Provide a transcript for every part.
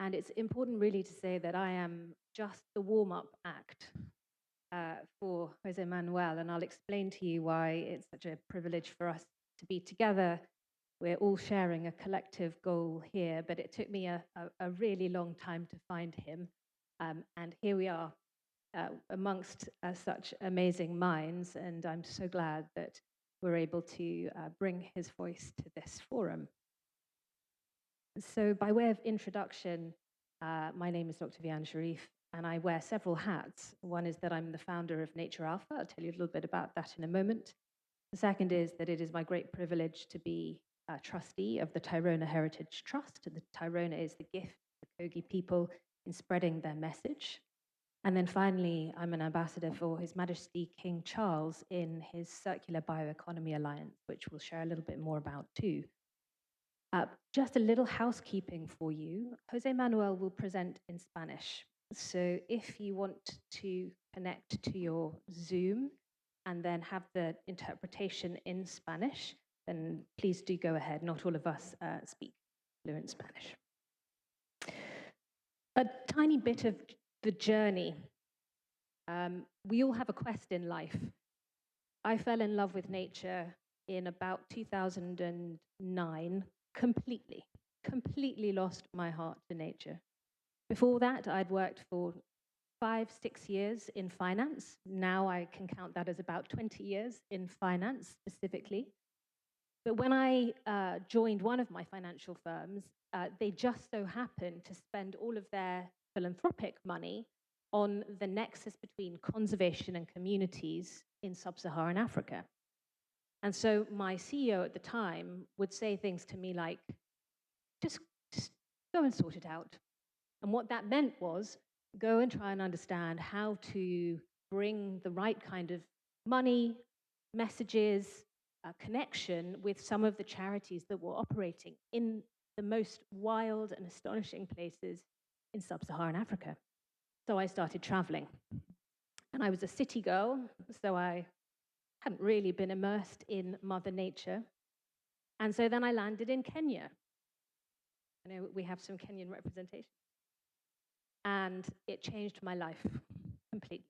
And it's important really to say that I am just the warm-up act for Jose Manuel, and I'll explain to you why it's such a privilege for us to be together. We're all sharing a collective goal here, but it took me a really long time to find him. And here we are amongst such amazing minds, and I'm so glad that we're able to bring his voice to this forum. So by way of introduction, my name is Dr. Vian Sharif, and I wear several hats. One is that I'm the founder of Nature Alpha. I'll tell you a little bit about that in a moment. The second is that it is my great privilege to be a trustee of the Tairona Heritage Trust. The Tairona is the gift of the Kogi people in spreading their message. And then finally, I'm an ambassador for His Majesty King Charles in his Circular Bioeconomy Alliance, which we'll share a little bit more about too. Just a little housekeeping for you. Jose Manuel will present in Spanish. So if you want to connect to your Zoom and then have the interpretation in Spanish, then please do go ahead. Not all of us speak fluent Spanish. A tiny bit of the journey. We all have a quest in life. I fell in love with nature in about 2009, completely lost my heart to nature. Before that, I'd worked for 5-6 years in finance. Now I can count that as about 20 years in finance specifically. But when I joined one of my financial firms, they just so happened to spend all of their philanthropic money on the nexus between conservation and communities in sub-Saharan Africa. And so my CEO at the time would say things to me like, just go and sort it out. And what that meant was go and try and understand how to bring the right kind of money, messages, connection with some of the charities that were operating in the most wild and astonishing places in sub-Saharan Africa. So I started traveling. And I was a city girl, so I hadn't really been immersed in Mother Nature. And so then I landed in Kenya. I know we have some Kenyan representation. And it changed my life completely.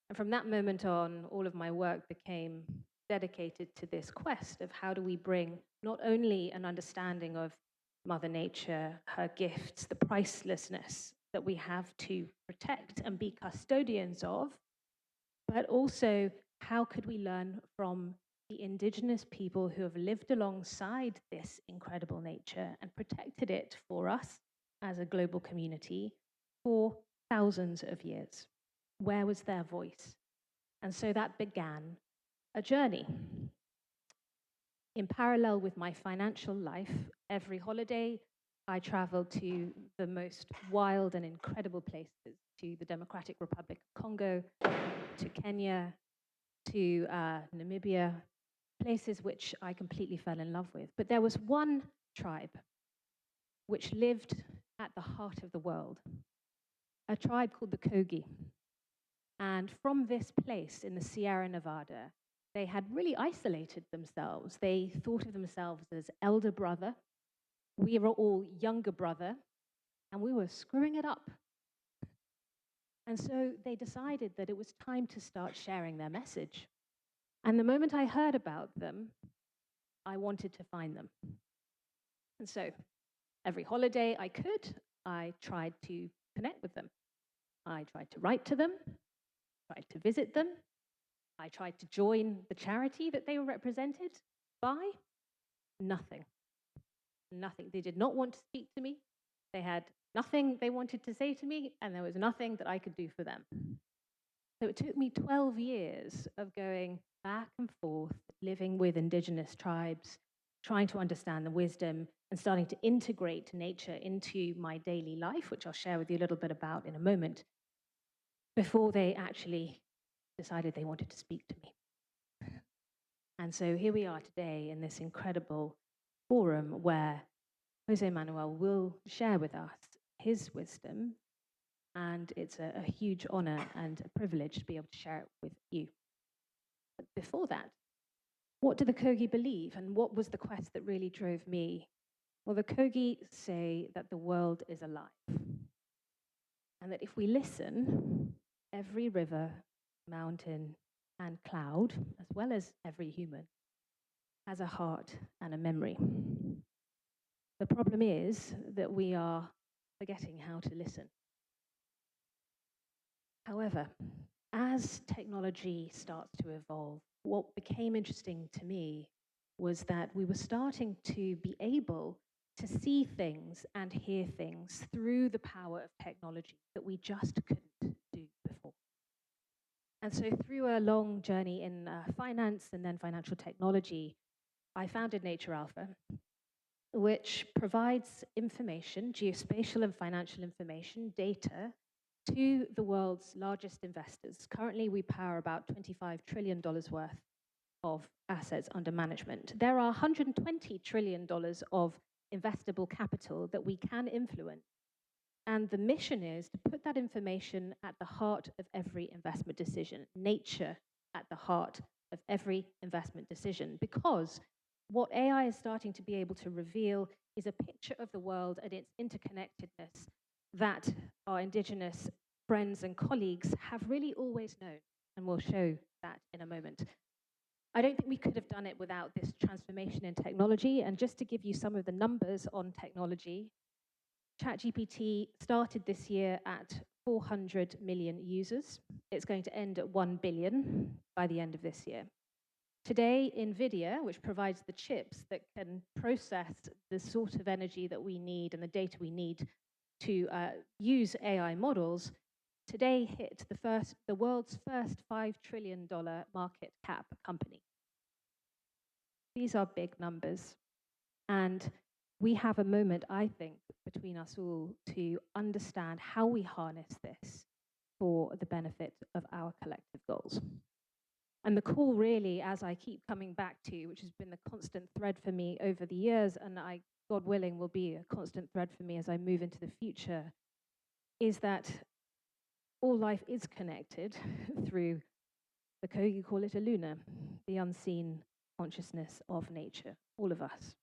And from that moment on, all of my work became dedicated to this quest of how do we bring not only an understanding of Mother Nature, her gifts, the pricelessness that we have to protect and be custodians of, but also how could we learn from the indigenous people who have lived alongside this incredible nature and protected it for us as a global community for thousands of years. Where was their voice? And so that began a journey. In parallel with my financial life, every holiday I traveled to the most wild and incredible places, to the Democratic Republic of Congo, to Kenya, to Namibia, places which I completely fell in love with. But there was one tribe which lived at the heart of the world, a tribe called the Kogi. And from this place in the Sierra Nevada, they had really isolated themselves. They thought of themselves as elder brother. We were all younger brother, and we were screwing it up. And so they decided that it was time to start sharing their message. And the moment I heard about them, I wanted to find them. And so every holiday I could, I tried to connect with them. I tried to write to them, tried to visit them. I tried to join the charity that they were represented by. Nothing. Nothing. They did not want to speak to me. They had nothing they wanted to say to me, and there was nothing that I could do for them. So it took me 12 years of going back and forth, living with indigenous tribes, trying to understand the wisdom and starting to integrate nature into my daily life, which I'll share with you a little bit about in a moment, before they actually decided they wanted to speak to me. And so here we are today in this incredible forum where Jose Manuel will share with us his wisdom, and it's a huge honor and a privilege to be able to share it with you. But before that, what do the Kogi believe, and what was the quest that really drove me Well, the Kogi say that the world is alive, and that if we listen, every river, mountain, and cloud, as well as every human, has a heart and a memory. The problem is that we are forgetting how to listen. However, as technology starts to evolve, what became interesting to me was that we were starting to be able to see things and hear things through the power of technology that we just couldn't do before. And so through a long journey in finance and then financial technology, I founded Nature Alpha, which provides information, geospatial and financial information, data, to the world's largest investors. Currently, we power about $25 trillion worth of assets under management. There are $120 trillion of investable capital that we can influence. And the mission is to put that information at the heart of every investment decision, nature at the heart of every investment decision, because what AI is starting to be able to reveal is a picture of the world and its interconnectedness that our Indigenous friends and colleagues have really always known, and we'll show that in a moment. I don't think we could have done it without this transformation in technology, and just to give you some of the numbers on technology, ChatGPT started this year at 400 million users. It's going to end at 1 billion by the end of this year. Today, NVIDIA, which provides the chips that can process the sort of energy that we need and the data we need to use AI models, today hit the world's first $5 trillion market cap company. These are big numbers. And we have a moment, I think, between us all to understand how we harness this for the benefit of our collective goals. And the call really, as I keep coming back to, which has been the constant thread for me over the years, and God willing, will be a constant thread for me as I move into the future, is that all life is connected through the Kogi call it a luna, the unseen consciousness of nature, all of us.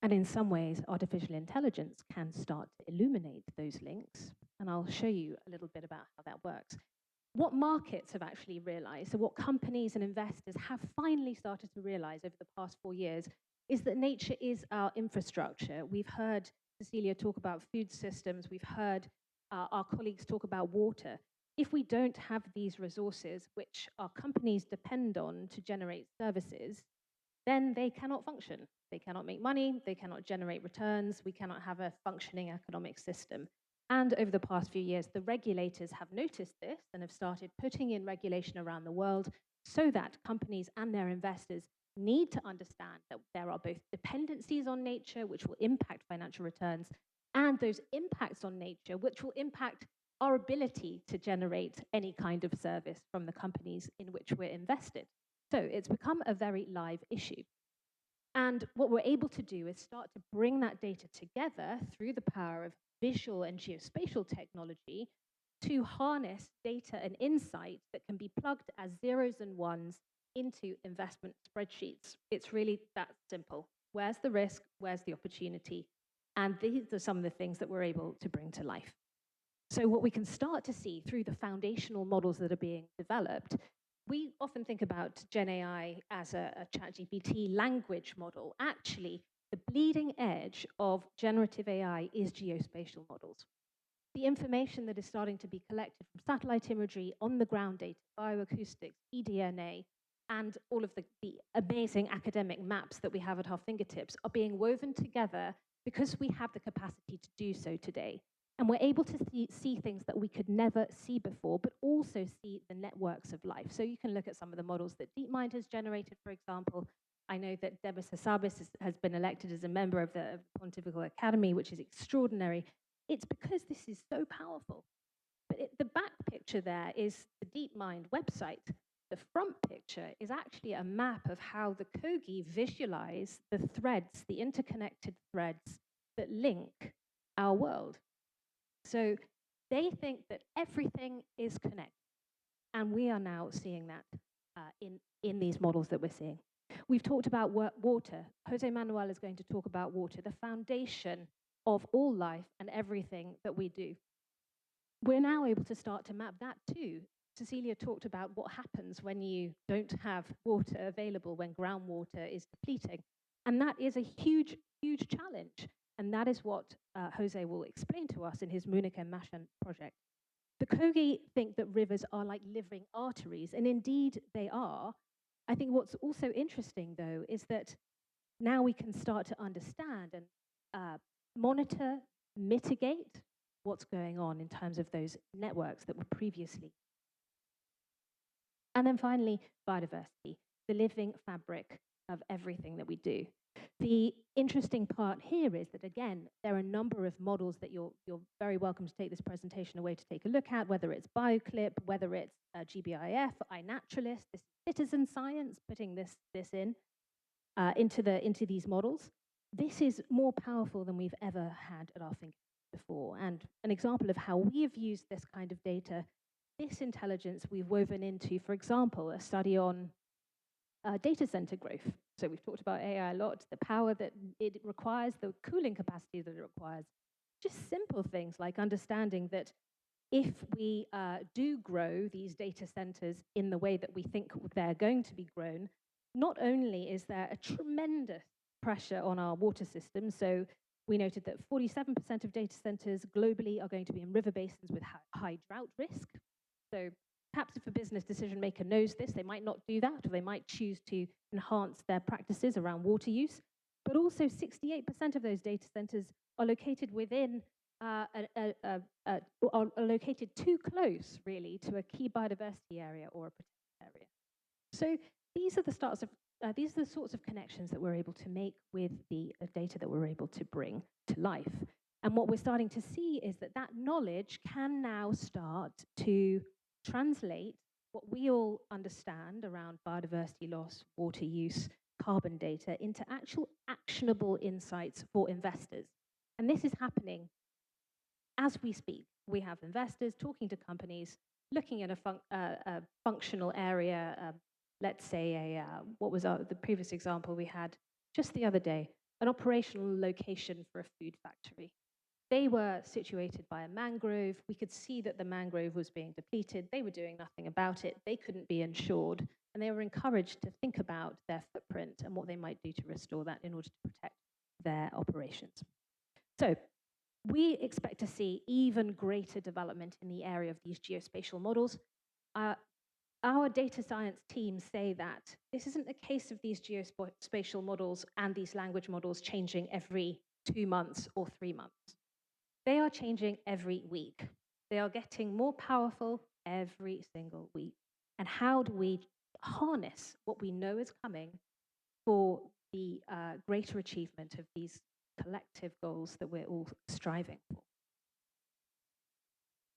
And in some ways, artificial intelligence can start to illuminate those links. And I'll show you a little bit about how that works. What markets have actually realized, so what companies and investors have finally started to realize over the past 4 years, is that nature is our infrastructure. We've heard Cecilia talk about food systems. We've heard our colleagues talk about water. If we don't have these resources, which our companies depend on to generate services, then they cannot function. They cannot make money, they cannot generate returns, we cannot have a functioning economic system. And over the past few years, the regulators have noticed this and have started putting in regulation around the world so that companies and their investors need to understand that there are both dependencies on nature, which will impact financial returns, and those impacts on nature, which will impact our ability to generate any kind of service from the companies in which we're invested. So it's become a very live issue. And what we're able to do is start to bring that data together through the power of visual and geospatial technology to harness data and insight that can be plugged as zeros and ones into investment spreadsheets. It's really that simple. Where's the risk? Where's the opportunity? And these are some of the things that we're able to bring to life. So what we can start to see through the foundational models that are being developed, we often think about Gen AI as a ChatGPT language model. Actually, the bleeding edge of generative AI is geospatial models. The information that is starting to be collected from satellite imagery, on-the-ground data, bioacoustics, eDNA, and all of the amazing academic maps that we have at our fingertips are being woven together because we have the capacity to do so today. And we're able to see things that we could never see before, but also see the networks of life. So you can look at some of the models that DeepMind has generated, for example. I know that Demis Hassabis has been elected as a member of the Pontifical Academy, which is extraordinary. It's because this is so powerful. But the back picture there is the DeepMind website. The front picture is actually a map of how the Kogi visualize the threads, the interconnected threads that link our world. So they think that everything is connected. And we are now seeing that in these models that we're seeing. We've talked about water. Jose Manuel is going to talk about water, the foundation of all life and everything that we do. We're now able to start to map that too. Cecilia talked about what happens when you don't have water available, when groundwater is depleting. And that is a huge, huge challenge. And that is what Jose will explain to us in his Munich and Maschan project. The Kogi think that rivers are like living arteries, and indeed they are. I think what's also interesting, though, is that now we can start to understand and monitor, mitigate what's going on in terms of those networks that were previously. And then finally, biodiversity, the living fabric of everything that we do. The interesting part here is that, again, there are a number of models that you're very welcome to take this presentation away to take a look at, whether it's BioClip, whether it's GBIF, iNaturalist, this citizen science, putting this in into these models. This is more powerful than we've ever had at our fingertips before. And an example of how we have used this kind of data, this intelligence we've woven into, for example, a study on data center growth. So we've talked about AI a lot, the power that it requires, the cooling capacity that it requires. Just simple things like understanding that if we do grow these data centers in the way that we think they're going to be grown, not only is there a tremendous pressure on our water system, so we noted that 47% of data centers globally are going to be in river basins with high drought risk. So perhaps if a business decision maker knows this, they might not do that, or they might choose to enhance their practices around water use. But also 68% of those data centers are located within are located too close, really, to a key biodiversity area or a protected area. So these are the sorts of connections that we're able to make with the data that we're able to bring to life. And what we're starting to see is that that knowledge can now start to translate what we all understand around biodiversity loss, water use, carbon data into actual actionable insights for investors. And this is happening as we speak. We have investors talking to companies, looking at a functional area, let's say what was the previous example we had just the other day, an operational location for a food factory. They were situated by a mangrove. We could see that the mangrove was being depleted. They were doing nothing about it. They couldn't be insured. And they were encouraged to think about their footprint and what they might do to restore that in order to protect their operations. So we expect to see even greater development in the area of these geospatial models. Our data science teams say that this isn't a case of these geospatial models and these language models changing every 2 months or 3 months. They are changing every week. They are getting more powerful every single week. And how do we harness what we know is coming for the greater achievement of these collective goals that we're all striving for?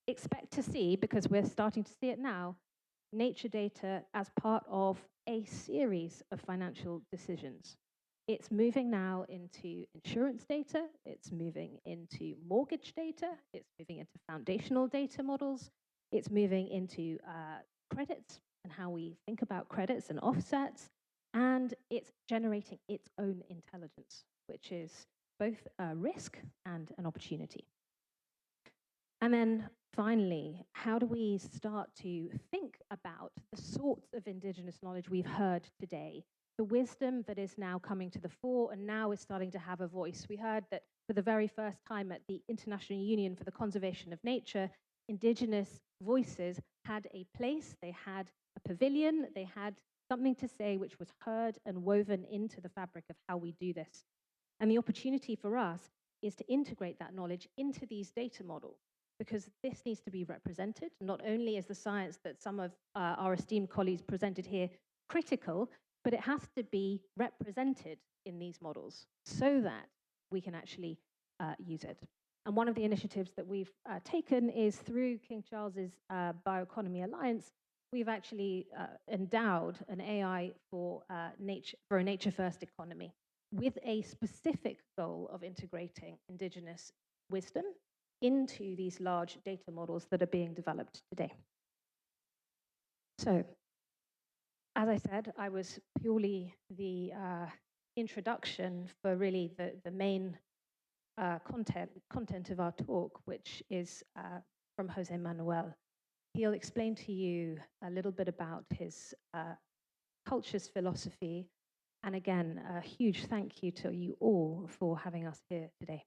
Expect to see, because we're starting to see it now, nature data as part of a series of financial decisions. It's moving now into insurance data, it's moving into mortgage data, it's moving into foundational data models, it's moving into credits and how we think about credits and offsets, and it's generating its own intelligence, which is both a risk and an opportunity. And then finally, how do we start to think about the sorts of Indigenous knowledge we've heard today, the wisdom that is now coming to the fore and now is starting to have a voice? We heard that for the very first time at the International Union for the Conservation of Nature, Indigenous voices had a place, they had a pavilion, they had something to say which was heard and woven into the fabric of how we do this. And the opportunity for us is to integrate that knowledge into these data models, because this needs to be represented. Not only is the science that some of our esteemed colleagues presented here critical, but it has to be represented in these models so that we can actually use it. And one of the initiatives that we've taken is through King Charles's Bioeconomy Alliance. We've actually endowed an AI for a nature-first economy with a specific goal of integrating Indigenous wisdom into these large data models that are being developed today. So as I said, I was purely the introduction for really the main content of our talk, which is from Jose Manuel. He'll explain to you a little bit about his culture's philosophy. And again, a huge thank you to you all for having us here today.